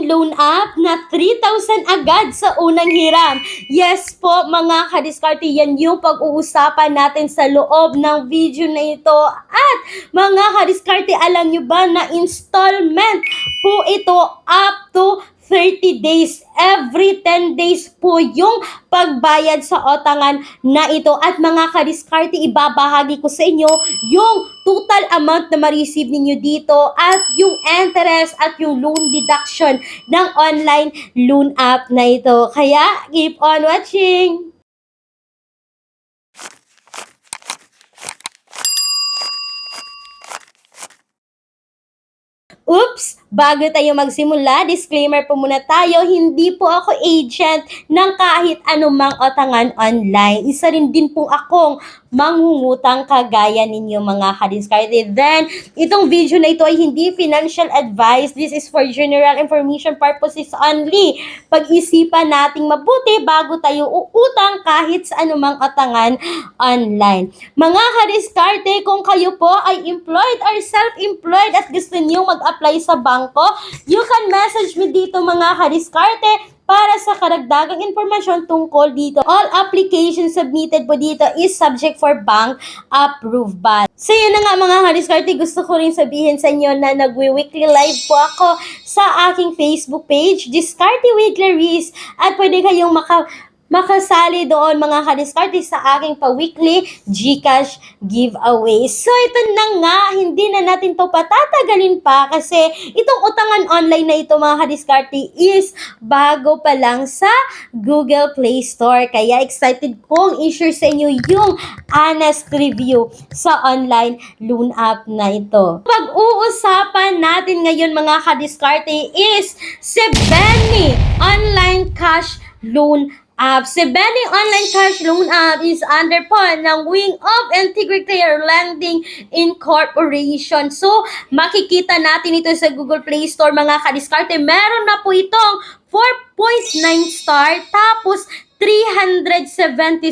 loan app na 3,000 agad sa unang hiram. Yes po mga kadiskarte, yan yung pag-uusapan natin sa loob ng video na ito. At mga kadiskarte, alam nyo ba na installment po ito up to 30 days. Every 10 days po yung pagbayad sa otangan na ito. At mga kadiskarte, ibabahagi ko sa inyo yung total amount na ma-receive ninyo dito at yung interest at yung loan deduction ng online loan app na ito. Kaya, keep on watching! Oops! Bago tayo magsimula, disclaimer po muna tayo, hindi po ako agent ng kahit anumang otangan online. Isa rin din po akong mangungutang kagaya ninyo mga kadiskarte. Then, itong video na ito ay hindi financial advice. This is for general information purposes only. Pag-isipan nating mabuti bago tayo uutang kahit sa anumang otangan online. Mga kadiskarte, kung kayo po ay employed or self-employed at gusto niyo mag-apply sa bangko, you can message me dito mga kadiskarte para sa karagdagang informasyon tungkol dito. All applications submitted po dito is subject for bank approval. So yun na nga mga kadiskarte, gusto ko rin sabihin sa inyo na nagwi-weekly live po ako sa aking Facebook page, Diskarte with Clarice, at pwede kayong makasali doon mga kadiskarte sa aking pa-weekly GCash giveaway. So ito na nga, hindi na natin to patatagalin pa kasi itong utangan online na ito mga kadiskarte is bago pa lang sa Google Play Store. Kaya excited kong i-share sa inyo yung honest review sa online loan app na ito. Pag-uusapan natin ngayon mga kadiskarte is si Benny Online Cash Loan app. Si Benny Online Cash Loan app is under po ng Wing of Integrity Lending Incorporation. So, makikita natin ito sa Google Play Store mga kadiskarte. Meron na po itong 4.9 star tapos 377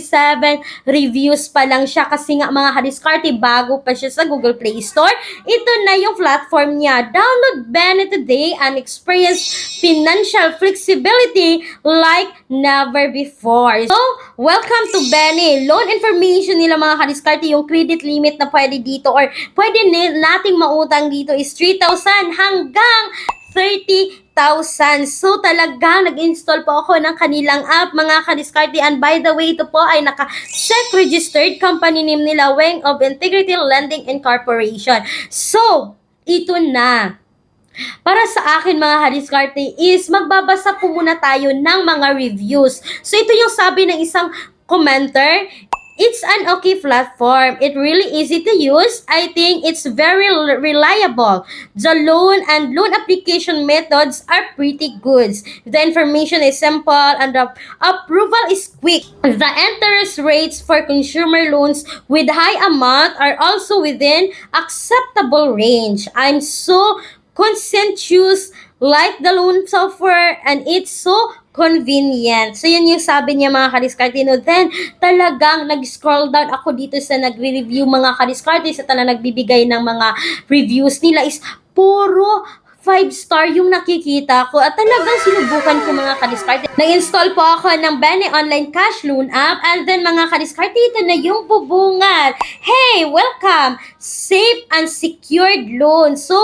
reviews pa lang siya kasi nga mga kadiskarte, bago pa siya sa Google Play Store. Ito na yung platform niya. Download Benny today and experience financial flexibility like never before. So, welcome to Benny. Loan information nila mga kadiskarte, yung credit limit na pwede dito or pwede nating mautang dito is 3,000 hanggang 30,000. So talagang nag-install po ako ng kanilang app mga kadiskarte, and by the way ito po ay naka-SEC registered, company name nila Wing of Integrity Lending Incorporation. So ito na. Para sa akin mga kadiskarte is magbabasa po muna tayo ng mga reviews. So ito yung sabi ng isang commenter. It's an okay platform. It really easy to use. I think it's very reliable. The loan and loan application methods are pretty good. The information is simple and the approval is quick. The interest rates for consumer loans with high amount are also within acceptable range. I'm so conscientious like the loan software and it's so convenient. So, yun yung sabi niya mga kadiskarte. No? Then, talagang nag-scroll down ako dito sa nagre-review mga kadiskarte, sa talagang nagbibigay ng mga reviews nila is puro 5-star yung nakikita ko at talagang sinubukan ko mga kadiskarte. Nag-install po ako ng Benny Online Cash Loan app and then mga kadiskarte, ito na yung bubungan. Hey, welcome! Safe and secured loan. So,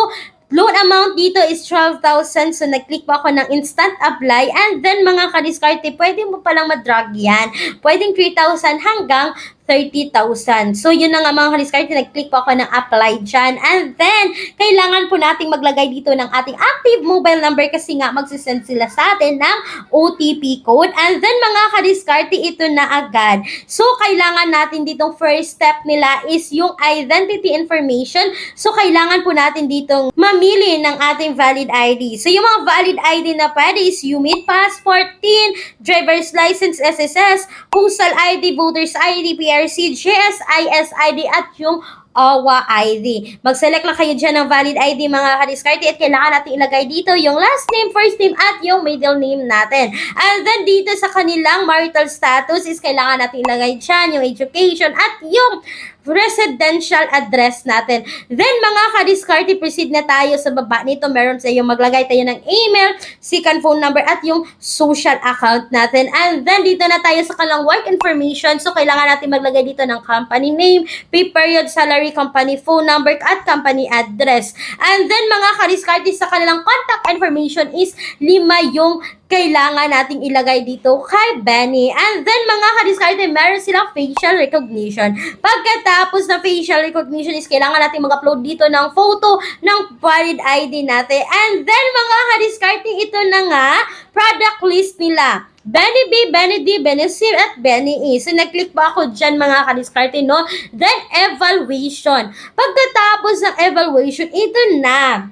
loan amount dito is 12,000. So, nag-click po ako ng instant apply. And then, mga kadiskarte, pwede mo palang madrag yan. Pwedeng 3,000 hanggang 30,000. So, yun na nga mga kadiskarte, nag-click po ako ng apply dyan. And then, kailangan po nating maglagay dito ng ating active mobile number kasi nga magsisend sila sa atin ng OTP code. And then, mga kadiskarte, ito na agad. So, kailangan natin ditong first step nila is yung identity information. So, kailangan po natin ditong mamili ng ating valid ID. So, yung mga valid ID na pwede is UMID, passport, TIN, driver's license, SSS, postal ID, voter's ID, PRC, GSIS ID, at yung OWA ID. Mag-select lang kayo dyan ng valid ID mga kadiskarte at kailangan natin ilagay dito yung last name, first name, at yung middle name natin. And then dito sa kanilang marital status is kailangan natin ilagay dyan yung education at yung residential address natin. Then mga kadiskarte, proceed na tayo sa baba nito. Meron sa iyo, maglagay tayo ng email, second phone number at yung social account natin. And then dito na tayo sa kalang work information. So kailangan natin maglagay dito ng company name, pay period, salary, company phone number at company address. And then mga kadiskarte, sa kanilang contact information is 5 yung kailangan nating ilagay dito kay Benny. And then mga kadiskarte, meron silang facial recognition. Pagkatapos ng facial recognition is kailangan natin mag-upload dito ng photo ng valid ID natin. And then mga kadiskarte, ito na nga, product list nila. Benny B, Benny D, Benny C, at Benny E. So, nag-click pa ako dyan mga kadiskarte, no? Then, evaluation. Pagkatapos ng evaluation, ito na.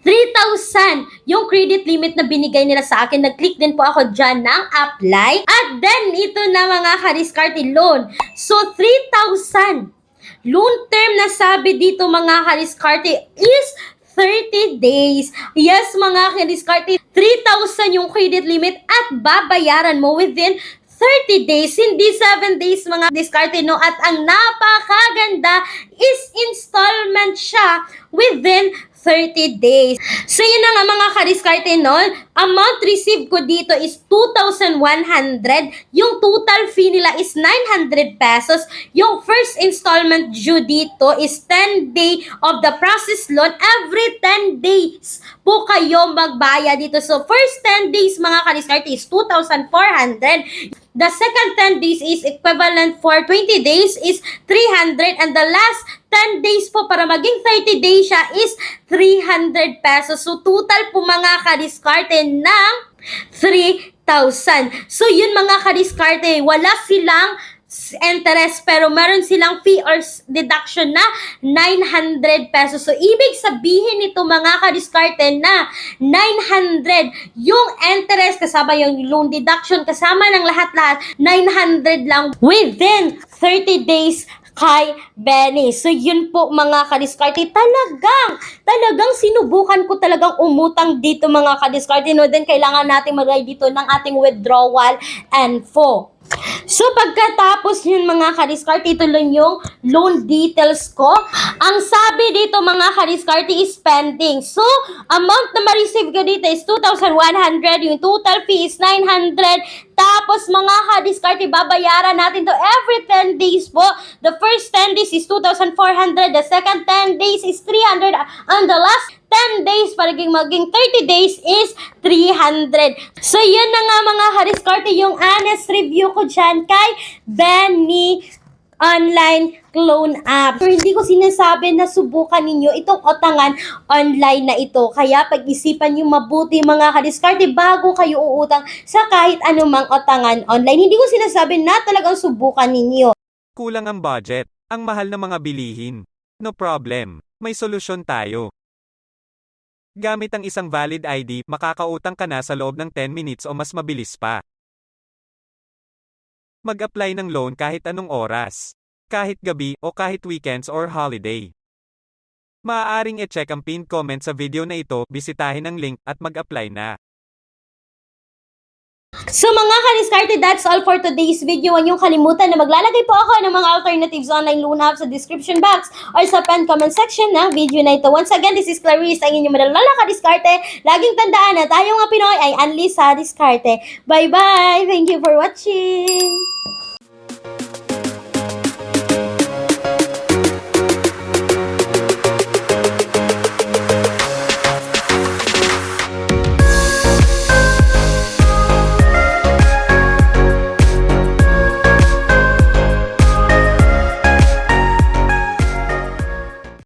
3,000 yung credit limit na binigay nila sa akin. Nag-click din po ako dyan ng apply. At then, ito na mga kadiskarte, loan. So, 3,000. Loan term na sabi dito mga kadiskarte is 30 days. Yes, mga kadiskarte, 3,000 yung credit limit at babayaran mo within 30 days, hindi 7 days mga diskarte, no? At ang napakaganda is installment siya within 30 days. So, yun na nga mga kadiskarte, no? Amount received ko dito is 2,100. Yung total fee nila is 900 pesos. Yung first installment due dito is 10 day of the process loan. Every 10 days po kayo magbayad dito. So, first 10 days mga kadiskarte is 2,400. The second 10 days is equivalent for 20 days is 300 and the last 10 days po para maging 30 days siya is 300 pesos. So total po mga kadiskarte ng 3,000. So yun mga kadiskarte, wala silang interest pero meron silang fee or deduction na 900 pesos. So, ibig sabihin nito mga kadiskarte na 900 yung interest kasama yung loan deduction kasama ng lahat-lahat 900 lang within 30 days kay Benny. So, yun po mga kadiskarte. Talagang sinubukan ko talagang umutang dito mga kadiskarte. No? Then, kailangan natin magay dito ng ating withdrawal info. So, pagkatapos yun mga kadiskarte, ito lang yung loan details ko. Ang sabi dito mga kadiskarte is pending. So, amount na ma-receive ko dito is 2,100. Yung total fee is 900. Tapos mga kadiskarte, babayaran natin to every 10 days po. The first 10 days is 2,400. The second 10 days is 300. And the last 10 days para maging 30 days is 300. So, yun na nga mga kadiskarte, yung honest review ko dyan kay Benny online clone app. So, hindi ko sinasabi na subukan ninyo itong utangan online na ito. Kaya pag-isipan nyo mabuti mga kadiskarte bago kayo uutang sa kahit anumang utangan online. Hindi ko sinasabi na talagang subukan ninyo. Kulang ang budget, ang mahal na mga bilihin. No problem, may solusyon tayo. Gamit ang isang valid ID, makakautang ka na sa loob ng 10 minutes o mas mabilis pa. Mag-apply ng loan kahit anong oras, kahit gabi o kahit weekends or holiday. Maaaring i-check ang pinned comment sa video na ito, bisitahin ang link at mag-apply na. So mga kadiskarte, that's all for today's video. Huwag niyong kalimutan na maglalagay po ako ng mga alternatives online loan app sa description box or sa pen comment section ng video na ito. Once again, this is Clarice, ang inyong madalala kadiskarte. Laging tandaan na tayo mga Pinoy ay unleash sa diskarte. Bye-bye! Thank you for watching!